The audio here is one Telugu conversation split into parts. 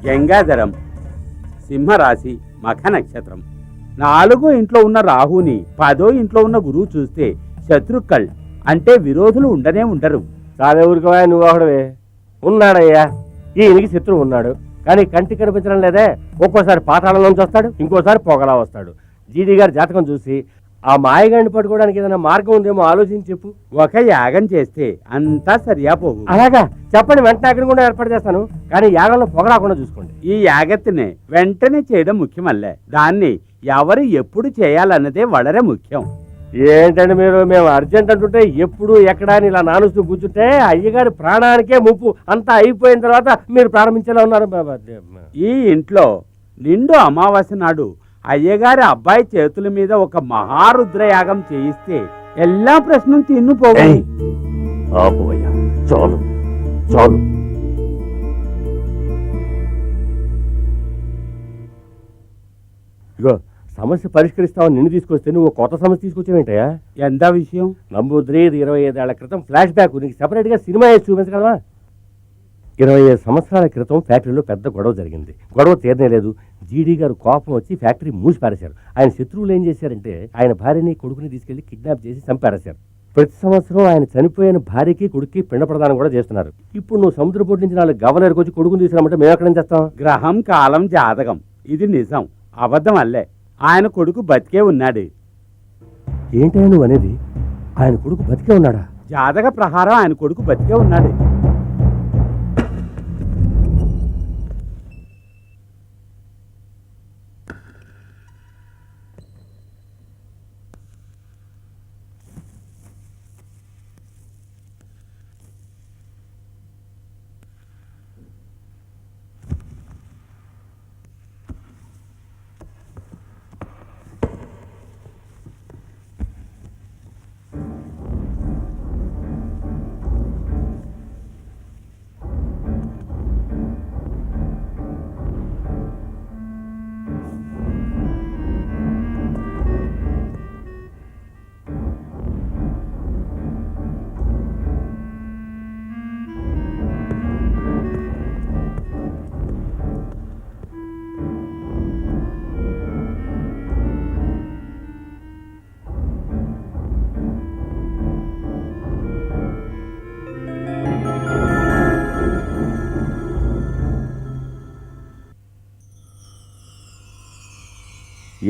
గంగాధరం, సింహరాశి, మఖ నక్షత్రం. 4వ ఇంట్లో ఉన్న రాహుని 10వ ఇంట్లో ఉన్న గురువు చూస్తే శత్రుక్కల్ అంటే విరోధులు ఉండనే ఉండరు. సాదే ఊరుకోవా, నువ్వు ఒకడవే. ఉన్నాడయ్యా, ఈయనకి శత్రువు ఉన్నాడు, కానీ కంటి కనిపించడం లేదే. ఒక్కోసారి పాతాళంలోంచి వస్తాడు, ఇంకోసారి పొగలా వస్తాడు. జీడీ గారి జాతకం చూసి ఆ మాయగాడిని పట్టుకోవడానికి ఏదైనా మార్గం ఉందేమో ఆలోచించి చెప్పు. ఒక యాగం చేస్తే అంతా సరియా పోవు. అలాగా చెప్పండి, వెంటనే అక్కడ కూడా ఏర్పాటు చేస్తాను, కానీ యాగంలో పొగ రాకుండా చూసుకోండి. ఈ యాగత్తిని వెంటనే చేయడం ముఖ్యమల్లే, దాన్ని ఎవరు ఎప్పుడు చేయాలన్నదే వడరే ముఖ్యం. ఏంటంటే మీరు, మేము అర్జెంట్ అంటుంటే ఎప్పుడు ఎక్కడ అని ఇలా నానుస్తూ కూర్చుంటే అయ్యగారి ప్రాణానికే ముప్పు. అంతా అయిపోయిన తర్వాత మీరు ప్రారంభించేలా ఉన్నారు. ఈ ఇంట్లో నిండు అమావాస్య నాడు అయ్యగారి అబ్బాయి చేతుల మీద ఒక మహారుద్రయాగం చేయిస్తే ఎలా ప్రశ్న తిన్నుపోయి. చాలు చాలు. ఇగో సమస్య పరిష్కరిస్తామని నిన్ను తీసుకొస్తే నువ్వు కొత్త సమస్య తీసుకొచ్చావేంటయా? ఎంత విషయం? నంబూద్రి 25 ఏళ్ల క్రితం ఫ్లాష్ బ్యాక్ నీకు సెపరేట్గా సినిమా వేసి చూపించగలవా? 25 సంవత్సరాల క్రితం ఫ్యాక్టరీలో పెద్ద గొడవ జరిగింది. గొడవ తీరనేలేదు. జీడీ గారు కోపం వచ్చి ఫ్యాక్టరీ మూసి పారేశారు. ఆయన శత్రువులు ఏం చేశారంటే ఆయన భార్యని కొడుకుని తీసుకెళ్లి కిడ్నాప్ చేసి చంపారేశారు. ప్రతి సంవత్సరం ఆయన చనిపోయిన భార్యకి కొడుక్కి పిండ ప్రదానం కూడా చేస్తున్నారు. ఇప్పుడు నువ్వు సముద్రపోటు నుంచి 4 గవర్నర్కి వచ్చి కొడుకుని తీసుకురామంటే మేము ఎక్కడేం చేస్తాం? గ్రహం కాలం జాతకం ఇది నిజం, అబద్ధం అల్లే. ఆయన కొడుకు బతికే ఉన్నాడు. ఏంటో నువ్వు అనేది? ఆయన కొడుకు బతికే ఉన్నాడా? జాతక ప్రకారం ఆయన కొడుకు బతికే ఉన్నాడు.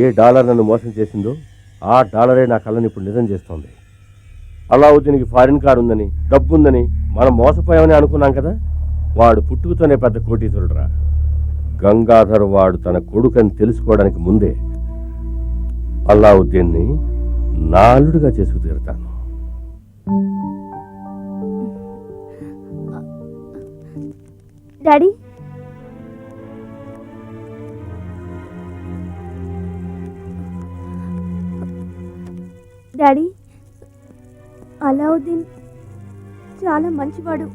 ఏ డాలర్ నన్ను మోసం చేసిందో ఆ డాలరే నా కళ్ళని ఇప్పుడు నిజం చేస్తోంది. అలావుద్దీన్కి ఫారిన్ కార్ ఉందని, డబ్బు ఉందని మనం మోసపోయామని అనుకున్నాం కదా. వాడు పుట్టుకతోనే పెద్ద కోటీశ్వరుడురా. గంగాధర్ వాడు తన కొడుకని తెలుసుకోవడానికి ముందే అలావుద్దీన్ని నా అల్లుడుగా చేసుకు తీరుతాను. డాడీ, డాడీ, అలావుద్దీన్ చాలా మంచివాడు.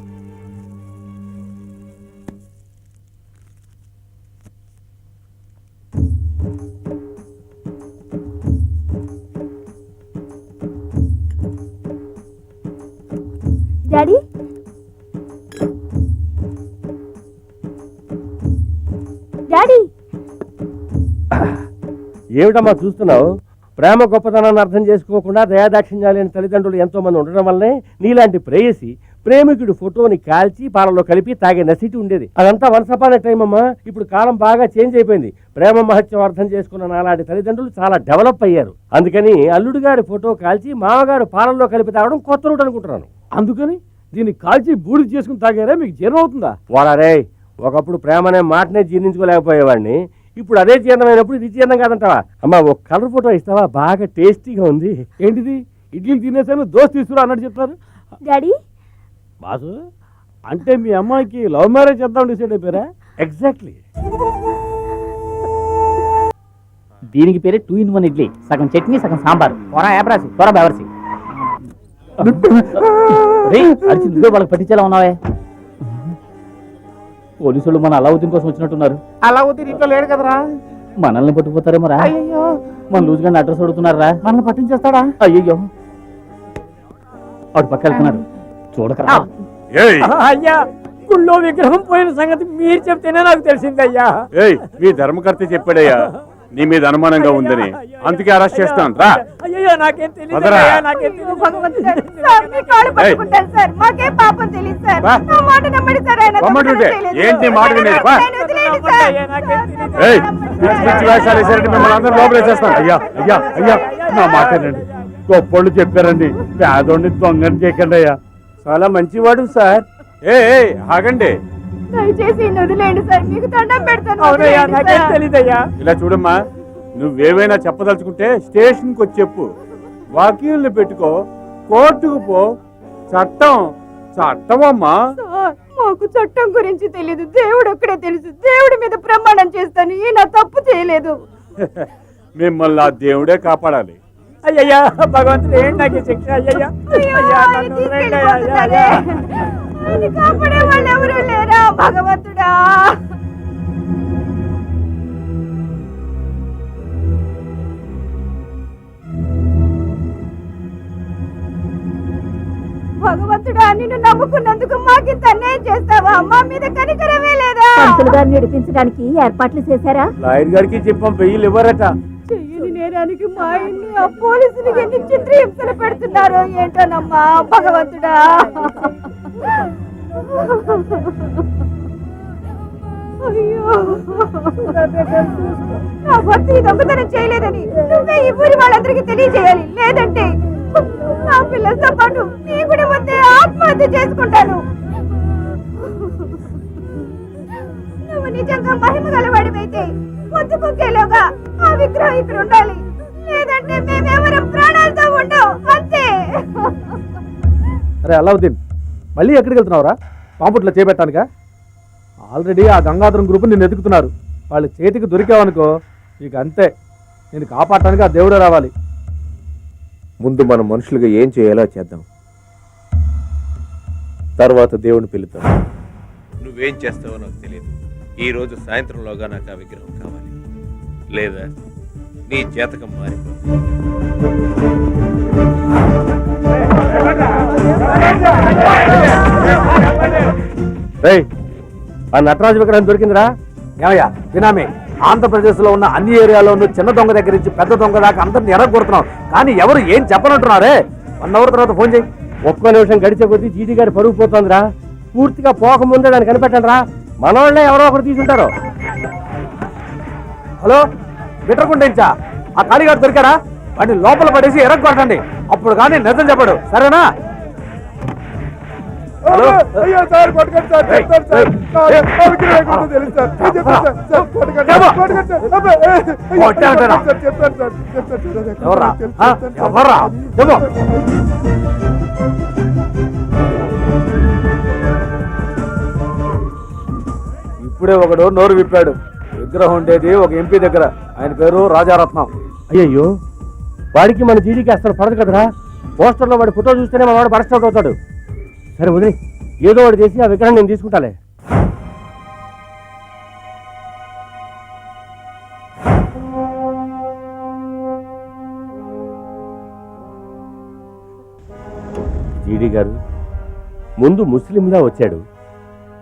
డాడీ, డాడీ, ఏమిటమ్మా చూస్తున్నావు? ప్రేమ గొప్పతనాన్ని అర్థం చేసుకోకుండా దయాదాక్షిణ్యాలు లేని తల్లిదండ్రులు ఎంతో మంది ఉండడం వల్లనే నీలాంటి ప్రేయసి ప్రేమికుడి ఫోటోని కాల్చి పాలలో కలిపి తాగే నసిటి ఉండేది. అదంతా వన్స్ అపాన్ ఎ టైం అమ్మా. ఇప్పుడు కాలం బాగా చేంజ్ అయిపోయింది. ప్రేమ మహత్యం అర్థం చేసుకున్న నాలాంటి తల్లిదండ్రులు చాలా డెవలప్ అయ్యారు. అందుకని అల్లుడు గారి ఫోటో కాల్చి మామగారు పాలల్లో కలిపి తాగడం కొత్త రూట్ అనుకుంటున్నాను. అందుకని దీన్ని కాల్చి బూడి చేసుకుని తాగారా? మీకు జీర్ణం అవుతుందా? వాడారే, ఒకప్పుడు ప్రేమ అనే మాటనే జీర్ణించుకోలేకపోయేవాడిని. ఇప్పుడు అదే జీర్ణమైనప్పుడు ఇది జీర్ణం కాదంటావా? అమ్మా, ఒక కలర్ ఫోటో ఇస్తావా? బాగా టేస్టీగా ఉంది. ఏంటిది? ఇడ్లీలు తినేసాను, దోశ తీసుకురా అన్నట్టు చెప్తారు. డాడీ, బాసు అంటే మీ అమ్మాయికి లవ్ మ్యారేజ్ చేద్దాం డిసైడ్ అయిపోయారా? ఎగ్జాక్ట్లీ. దీనికి పేరే 2 in 1 ఇడ్లీ. సగం చట్నీ, సగం సాంబార్. త్వర యాబ్రాసి, త్వర బెవర్సి. అరిచి నువ్వే వాళ్ళకి పట్టించేలా ఉన్నావే. పోలీసులు మన అలావుద్దీన్ కోసం వచ్చినట్టున్నారు. అలావుద్దీన్ ఇంట్లో లేడు కదరా. మనల్ని పట్టుకుపోతారేమో రా. అయ్యో, మన లూజ్ గా అడ్రస్ అడుగుతున్నారా? మనల్ని పట్టించేస్తాడా? అయ్యో, అటు పక్క వెళ్తున్నారు, చూడకరా. అయ్యా, గుళ్ళో విగ్రహం పోయిన సంగతి మీరు చెప్తేనే నాకు తెలిసిందయ్యా. ఏయ్ మీ ధర్మకర్త చెప్పాడయ్యా నీ మీద అనుమానంగా ఉందని, అందుకే అరెస్ట్ చేస్తాను రా. అయ్యో నాకేం తెలియదు, వదరా. నాకేం తెలియదు. భగవంతుడా, సార్, మీ కాళ్ళు పట్టుకుంటాను సార్. మాకేం పాపం తెలియదు సార్. బా. నా మాట నమ్మండి సార్. ఆయన రమ్మంటుంటే దొంగతనం చేయలేదు. ఏంటి మాట వినేది? బా. ఆయన వదిలేయండి సార్. నాకేం తెలియదు. ఏయ్ పిచ్చి పిచ్చి వేషాలు వేసారంటే మిమ్మల్ని అందరూ లోపలేసేస్తాను. అయ్యా అయ్యా అయ్యా నా మాటేనండి, గొప్పోళ్ళు చెప్పారండి, పేదోడిని దొంగని చేయకండి అయ్యా. చాలా మంచివాడు సార్. ఏ ఆగండి. దయచేసి ఈయన్ని వదిలేయండి సార్. మీకు దండం పెడతాను. అవునయ్యా, వదిలేయండి నాకేం సార్. తెలీదయ్యా. ఇలా చూడమ్మా, నువ్వేమైనా చెప్పదలుచుకుంటే స్టేషన్కి వచ్చి చెప్పు, వకీల్ని పెట్టుకో, కోర్టుకు పో. చట్టం చట్టం అమ్మా. సార్, మాకు చట్టం గురించి తెలీదు. దేవుడు ఒక్కడే తెలుసు. దేవుడి మీద ప్రమాణం చేస్తాను, ఈయన తప్పు చేయలేదు. మిమ్మల్ని ఆ దేవుడే కాపాడాలి. అయ్యయ్యా భగవంతుడు ఏంటి నాకు ఈ శిక్ష? అయ్యయ్యా అయ్యో, అయ్యా, ఆయన నన్ను వదిలేయండి. తీసుకెళ్ళిపోతున్నారే. ఆయన కాపాడే వాళ్ళు ఎవరు లేరా భగవంతుడా? భగవంతుడా, నిన్ను నమ్ముకున్నందుకు మాకింత అన్యాయం చేస్తావా? మా మీద కనికరమే లేదా? పంతులు గారిని నడిపించడానికి ఏర్పాట్లు చేశారా? లాయర్ గారికి చెప్పాం, పెయ్యిలు ఇవ్వరట. చెయ్యని నేరానికి మా ఇన్ని ఆ పోలీసులు ఎన్ని చిత్రహింసలు పెడుతున్నారో ఏంటోనమ్మా భగవంతుడా. అయ్యో, నా భర్త ఈ దొంగతనం చేయలేదని నువ్వే ఈ ఊరి వాళ్ళందరికీ తెలియజేయాలి. లేదంటే నా పిల్లలతో పాటు నీ కూడా ముందే ఆత్మహత్య చేసుకుంటాను. నువ్వు నిజంగా మహిమ గలవాడివైతే పొద్దుకుకేలోగా ఆ విగ్రహం ఇక్కడ ఉండాలి. లేదంటే మేమెవరం ప్రాణాలతో ఉండవు. అంతే. అరే అలావుద్దీన్, మళ్ళీ ఎక్కడికి వెళ్తున్నావురా? పాంపుట్లో చేపెట్టానుగా. ఆల్రెడీ ఆ గంగాధరం గ్రూప్ నిన్ను ఎదుగుతున్నారు. వాళ్ళ చేతికి దొరికావనుకో ఇక అంతే. నేను కాపాడటానికి ఆ దేవుడే రావాలి. ముందు మనం మనుషులుగా ఏం చేయాలో చేద్దాం, తర్వాత దేవుని పిలుద్దాం. నువ్వేం చేస్తావో నాకు తెలియదు. ఈ రోజు సాయంత్రంలోగా నాకు ఆ విగ్రహం కావాలి, లేదా నీ జాతకం మారిపోతుంది. ఆ నటరాజు విగ్రహం దొరికిందిరా? ఏమయ్యా వినామే, ఆంధ్రప్రదేశ్లో ఉన్న అన్ని ఏరియాలోనూ చిన్న దొంగ దగ్గర నుంచి పెద్ద దొంగ దాకా అందరిని ఎరగొడుతున్నాం, కానీ ఎవరు ఏం చెప్పనంటున్నారే. 1 అవర్ తర్వాత ఫోన్ చేయి. ఒక్క నిమిషం గడిచే కొద్దీ జీడి గారి పరుగు పోతుందిరా. పూర్తిగా పోకముందే దాన్ని కనిపెట్టండి రా. మనోళ్ళే ఎవరో ఒకరు తీసుంటారు. హలో, బిట్రకుంటా ఆ కాళీగాడు దొరికాడా? వాడిని లోపల పడేసి ఎరగొట్టండి, అప్పుడు కానీ నిజం చెప్పడు, సరేనా? హలో, అయ్యో సార్ కొట్టకండి సార్, చెప్తాను సార్. నా విగ్రహం ఎక్కడుందో తెలుసు సార్. నేను చెప్తాను సార్. సార్ కొట్టకండి, కొట్టకండి సార్. అబ్బే, అయ్యో, కొట్టావుంటారా? సార్, చెప్తాను సార్, చెప్తాను సార్. ఎవర్రా? తెలుసు, ఆ? చెప్తాను సార్. ఎవర్రా? చెప్పు. ఇప్పుడే ఒకడు నోరు విప్పాడు. విగ్రహం ఉండేది ఒక ఎంపీ దగ్గర, ఆయన పేరు రాజారత్నం. అయ్యయ్యో, వాడికి మన జీడికి అసలు పడదు కదరా. పోస్టర్లో వాడి ఫోటో చూస్తేనే మన వాడు బరస్ట్ అవుట్ అవుతాడు. సరే వదిలే, ఏదో ఒకటి చేసి ఆ విగ్రహం నేను తీసుకుంటాలే. జీడి గారు ముందు ముస్లింలా వచ్చాడు,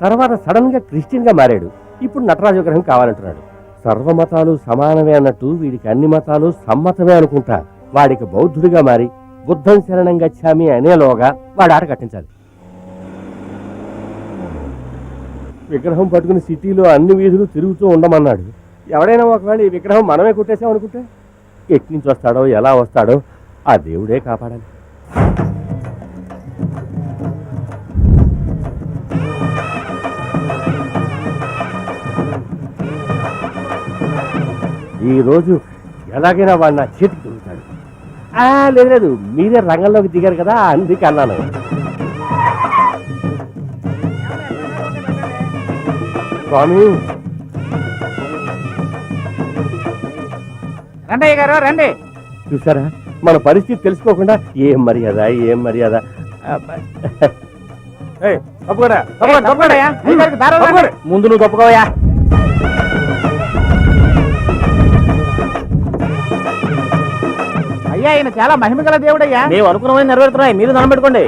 తర్వాత సడన్ గా క్రిస్టియన్ గా మారాడు. ఇప్పుడు నటరాజు విగ్రహం కావాలంటున్నాడు. సర్వమతాలు సమానమే అన్నట్టు వీడికి అన్ని మతాలు సమ్మతమే అనుకుంటా. వాడికి బౌద్ధుడిగా మారి బుద్ధం శరణం గచ్చామి అనేలోగా వాడు ఆట కట్టించాలి. విగ్రహం పట్టుకుని సిటీలో అన్ని వీధులు తిరుగుతూ ఉండమన్నాడు. ఎవడైనా ఒకవేళ ఈ విగ్రహం మనమే కొట్టేసాం అనుకుంటే ఎటు నుంచి వస్తాడో ఎలా వస్తాడో ఆ దేవుడే కాపాడాలి. ఈరోజు ఎలాగైనా వాడు నా చేతికి దొరుకుతాడు. లేదు లేదు, మీరే రంగంలోకి దిగారు కదా అందుకే అన్నాను. స్వామి, రండి గారు రండి. చూసారా మన పరిస్థితి తెలుసుకోకుండా ఏం మర్యాద ఏం మర్యాద. ముందు నువ్వు తప్పుకోవయా. అయ్యా ఈయన చాలా మహిమగల దేవుడయ్యా. మేము అనుకున్నవన్నీ నెరవేరుతున్నాయి, మీరు దండం పెట్టుకోండి.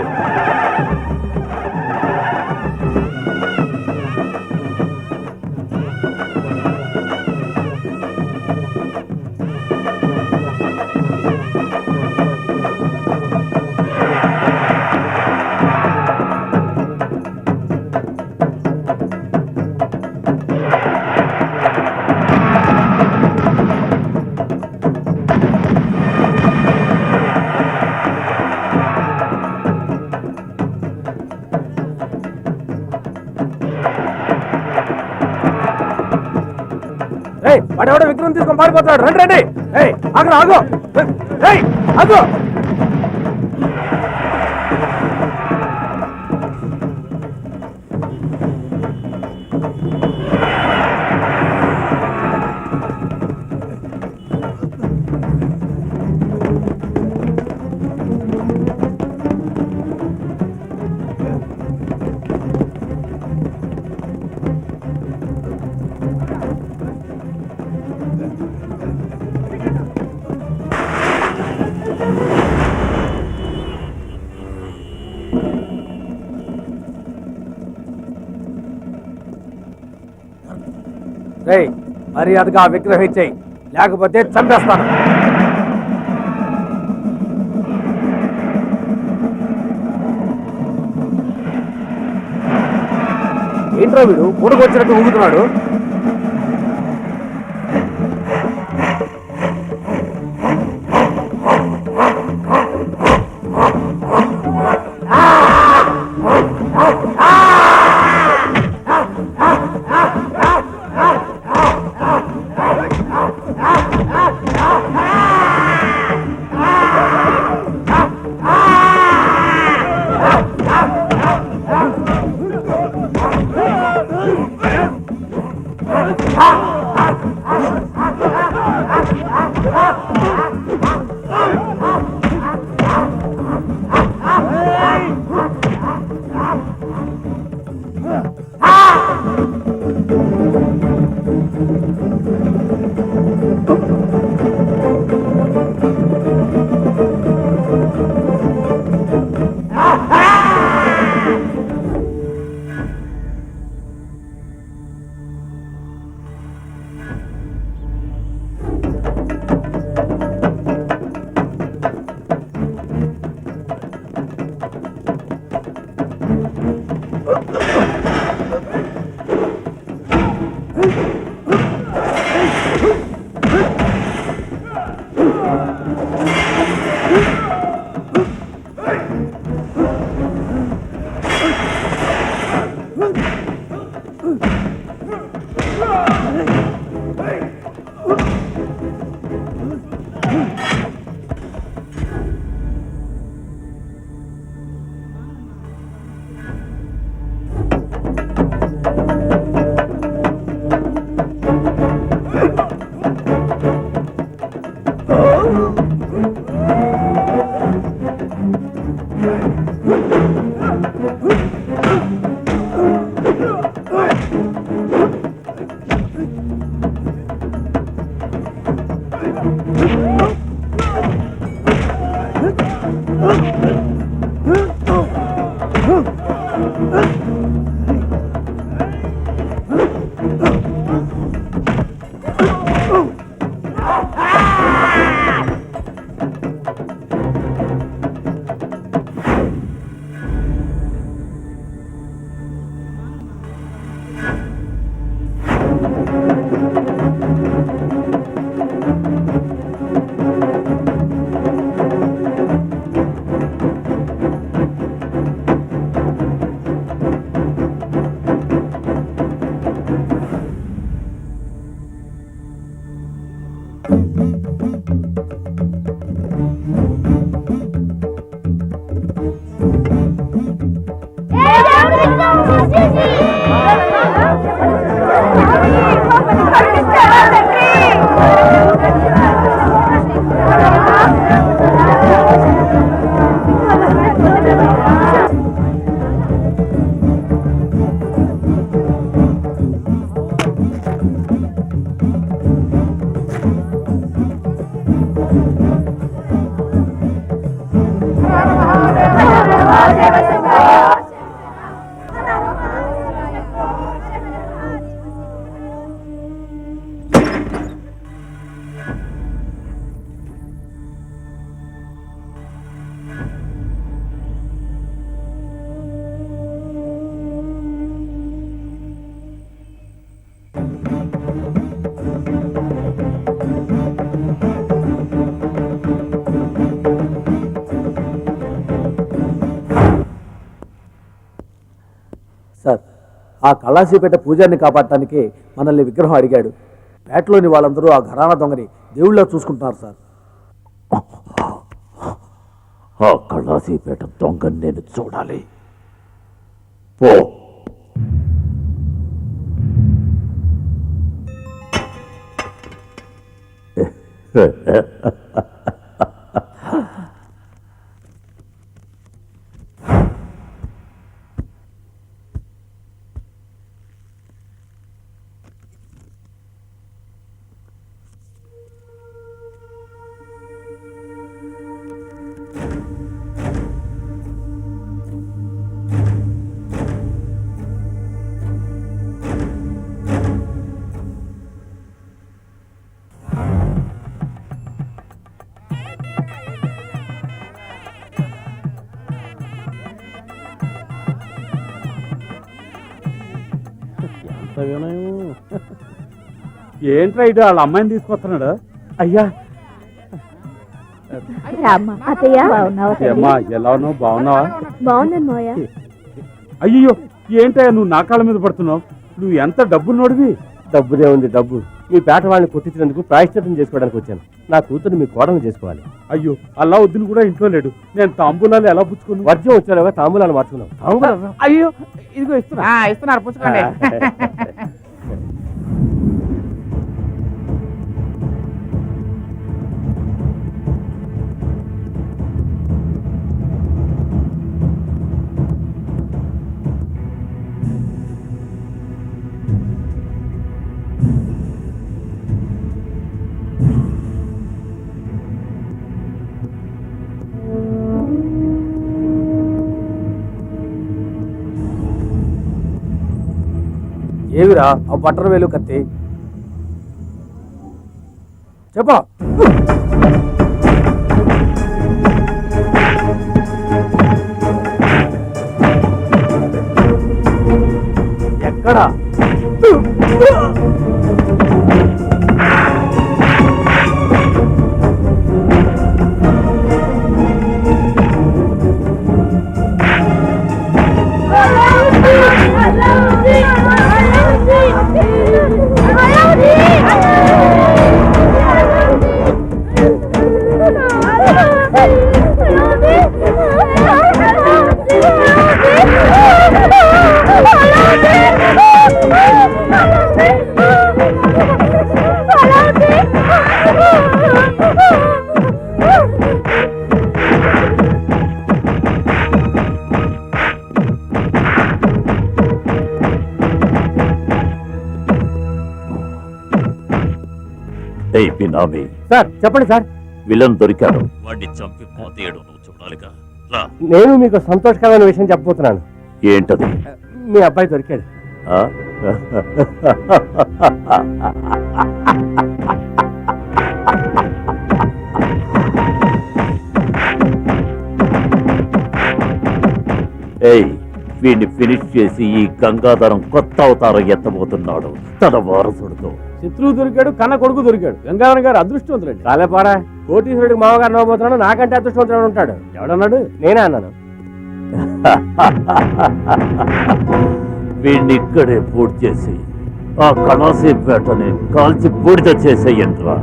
వాడెవడో విగ్రహం తీసుకొని పారిపోతాడు. రండి రండి. ఏయ్ ఆగు ఆగు. ఏయ్ ఆగు. మర్యాదగా ఆ విగ్రహం ఇచ్చేయి, లేకపోతే చంపేస్తాను. ఏంట్రా వీడు ఊరుకొచ్చినట్టు ఊగుతున్నాడు? సార్, ఆ కళాశీపేట పూజారిని కాపాడటానికి మనల్ని విగ్రహం అడిగాడు. పేటలోని వాళ్ళందరూ ఆ ఘరానా దొంగని దేవుళ్ళ చూసుకుంటున్నారు సార్. ఆ కళాసీపేట దొంగని నేను చూడాలి. పో. ఏంట్రా ఇటు వాళ్ళ అమ్మాయిని తీసుకొస్తున్నాడు? అయ్యా రామ్మా అత్తయ్య బాగున్నావా తల్లి? ఏమ్మా ఎలా ఉన్నావు? బాగున్నావా? బాగున్నాను మోయ. అయ్యో ఏంటయ్యా నువ్వు నా కాళ్ళ మీద పడుతున్నావు? నువ్వు ఎంత డబ్బులు నోడివి? డబ్బుదే ఉంది డబ్బు. మీ పేట వాళ్ళని కొట్టించినందుకు ప్రాయశ్చిత్తం చేసుకోవడానికి వచ్చాను. నా కూతురు మీ కోడలు చేసుకోవాలి. అయ్యో అల్లావుద్దీన్ కూడా ఇంట్లో లేడు. నేను తాంబూలాలు ఎలా పుచ్చుకున్నాను? వర్జం వచ్చారుగా తాంబూలాలు మార్చుకున్నాం. తాంబూలాలు అయ్యో ఇదిగో ఇస్తున్నా. ఇస్తున్నారు పుచ్చుకోండి. ఏవిరా ఆ బట్టర వేలు కత్తి చెప్పా. ఎక్కడా? బినామీ సార్ చెప్పండి సార్. విలన్ దొరికాడు. వాడిని చంపి పోతేయడం నువ్వు చూడాలిగా. నేను మీకు సంతోషకరమైన విషయం చెప్పబోతున్నాను. ఏంటది? మీ అబ్బాయి దొరికాడు. ఆ? ఏయ్ వీడిని ఫినిష్ చేసి ఈ గంగాధరం కొత్త అవతారం ఎత్తబోతున్నాడు తన వారసుడితో. శత్రువు దొరికాడు, కన్న కొడుకు దొరికాడు. గంగాధరం గారు అదృష్టవంతులండి. కాలేపారా కోటీశ్వరుడికి మామగారు నవ్వబోతున్నాడు. నాకంటే అదృష్టవంతుడు ఉంటాడు. ఎవడన్నాడు? నేనే అన్నాను. వీడిని ఇక్కడే పూర్తి చేసి ఆ కళాసేపేటని కాల్చి బూడిద చేసేయంట్రా.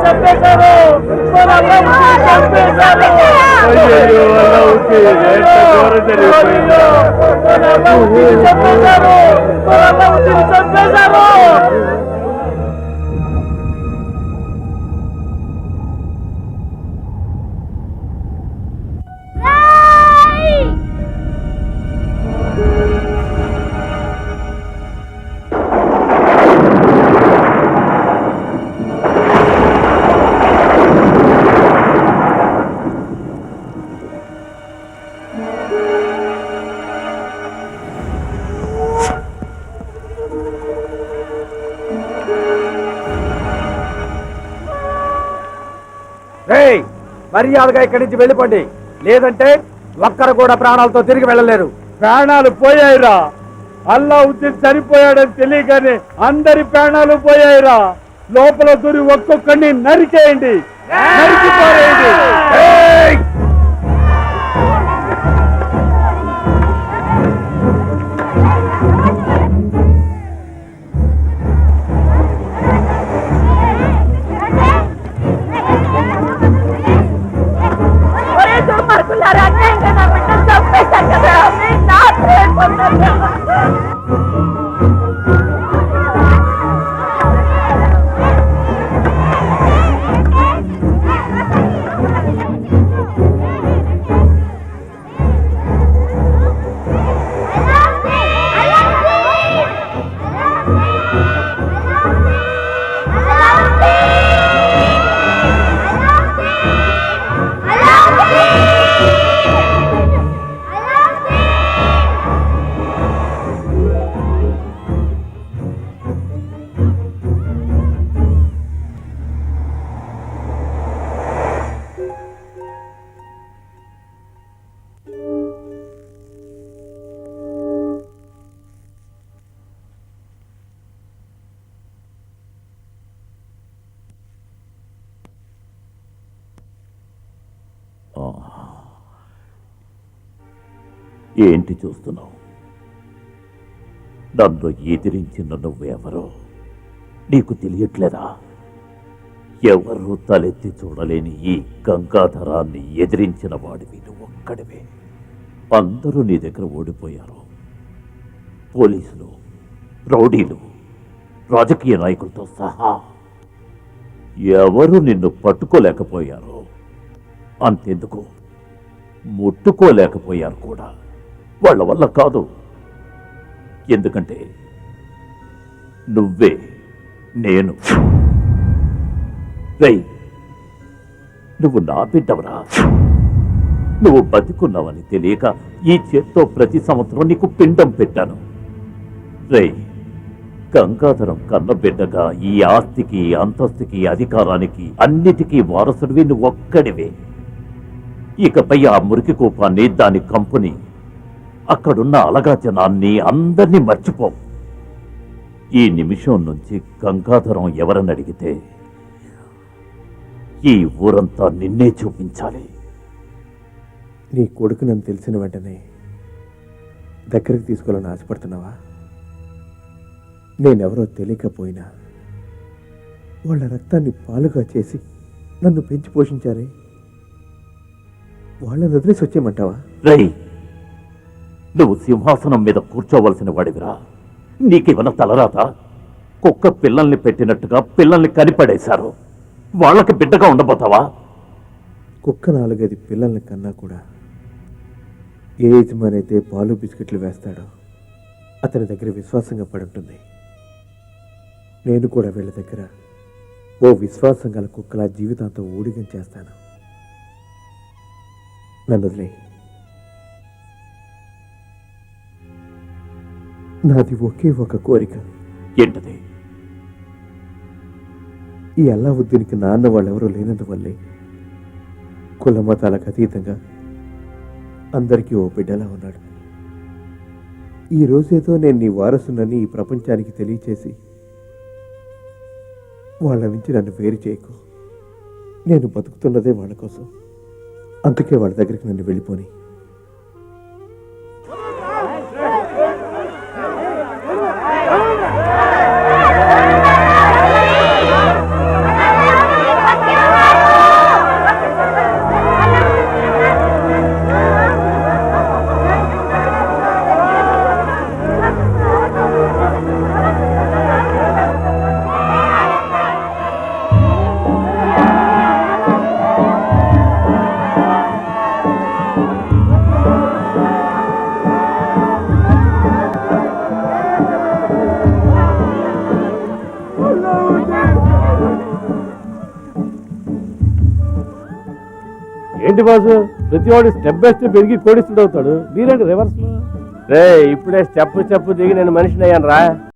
చంపేశారు మన అల్లావుద్దీన్ చంపేశారు అయ్యో అల్లావుద్దీన్ ఎంత ఘోరం జరిగిపోయిందో మన అల్లావుద్దీన్ చంపేశారు మన అల్లావుద్దీన్ చంపేశారు మర్యాదగా ఇక్కడి నుంచి వెళ్ళిపోండి, లేదంటే ఒక్కరు కూడా ప్రాణాలతో తిరిగి వెళ్ళలేరు. ప్రాణాలు పోయాయిరా. అల్లావుద్దీన్ చనిపోయాడని తెలియగానే అందరి ప్రాణాలు పోయాయిరా. లోపల దూరి ఒక్కొక్కడిని నరికేయండి, నరికిపోరేయండి. ఏంటి చూస్తున్నావు? నన్ను ఎదిరించిన నువ్వెవరో నీకు తెలియట్లేదా? ఎవరు తలెత్తి చూడలేని ఈ గంగాధరాన్ని ఎదిరించిన వాడివి నువ్వు ఒక్కడివే. అందరూ నీ దగ్గర ఓడిపోయారు. పోలీసులు, రౌడీలు, రాజకీయ నాయకులతో సహా ఎవరు నిన్ను పట్టుకోలేకపోయారు. అంతెందుకు ముట్టుకోలేకపోయారు కూడా. వాళ్ళ వల్ల కాదు. ఎందుకంటే నువ్వే నేను. రేయ్, నువ్వు నా బిడ్డవరా. నువ్వు బతికున్నావని తెలియక ఈ చేత్తో ప్రతి సంవత్సరం నీకు పిండం పెట్టాను. రేయ్, గంగాధరం కన్న బిడ్డగా ఈ ఆస్తికి, అంతస్తుకి, అధికారానికి అన్నిటికీ వారసుడివి నువ్వు ఒక్కడివే. ఇకపై ఆ మురికి కూపాన్ని, దాని కంపెనీ, అక్కడున్న అలగా జనాన్ని అందరినీ మర్చిపో. ఈ నిమిషం నుంచి గంగాధరం ఎవరని అడిగితే ఈ ఊరంతా నిన్నే చూపించాలి. నీ కొడుకు నన్ను తెలిసిన వెంటనే దగ్గరికి తీసుకోవాలని ఆశపడుతున్నావా? నేనెవరో తెలియకపోయినా వాళ్ళ రక్తాన్ని పాలుగా చేసి నన్ను పెంచి పోషించారే, వాళ్ళని వదిలేసి వచ్చేయమంటావా? రేయ్, నువ్వు సింహాసనం మీద కూర్చోవలసిన వాడివిరా. నీకేమన్నా తలరాత? కుక్క పిల్లల్ని పెట్టినట్టుగా పిల్లల్ని కనిపడేశారు. వాళ్ళకి బిడ్డగా ఉండబోతావా? కుక్క 4-5 పిల్లల్ని కన్నా కూడా ఏ యజమాని అయితే పాలు బిస్కెట్లు వేస్తాడో అతని దగ్గర విశ్వాసంగా పడి ఉంటుంది. నేను కూడా వీళ్ళ దగ్గర ఓ విశ్వాసం గల కుక్కలా జీవితాంతం ఊడిగం చేస్తాను. నన్ను వదిలే. నాది ఒకే ఒక కోరిక. ఏంటది? ఈ అల్లావుద్దీన్కి నాన్న వాళ్ళెవరూ లేనందువల్లే కుల మతాలకు అతీతంగా అందరికీ ఓ బిడ్డలా ఉన్నాడు. ఈ రోజేదో నేను నీ వారసునని ఈ ప్రపంచానికి తెలియచేసి వాళ్ళ నుంచి నన్ను వేరు చేయకు. నేను బతుకుతున్నదే వాళ్ళ కోసం. అందుకే వాళ్ళ దగ్గరికి నన్ను వెళ్ళిపోని. ఏంటి బాసు ప్రతి వాడు స్టెప్ బై స్టెప్ పెరిగి కోడిస్తుడు అవుతాడు మీరేంటి రివర్స్ రే ఇప్పుడే స్టెప్ దిగి నేను మనిషిని అయ్యాను రా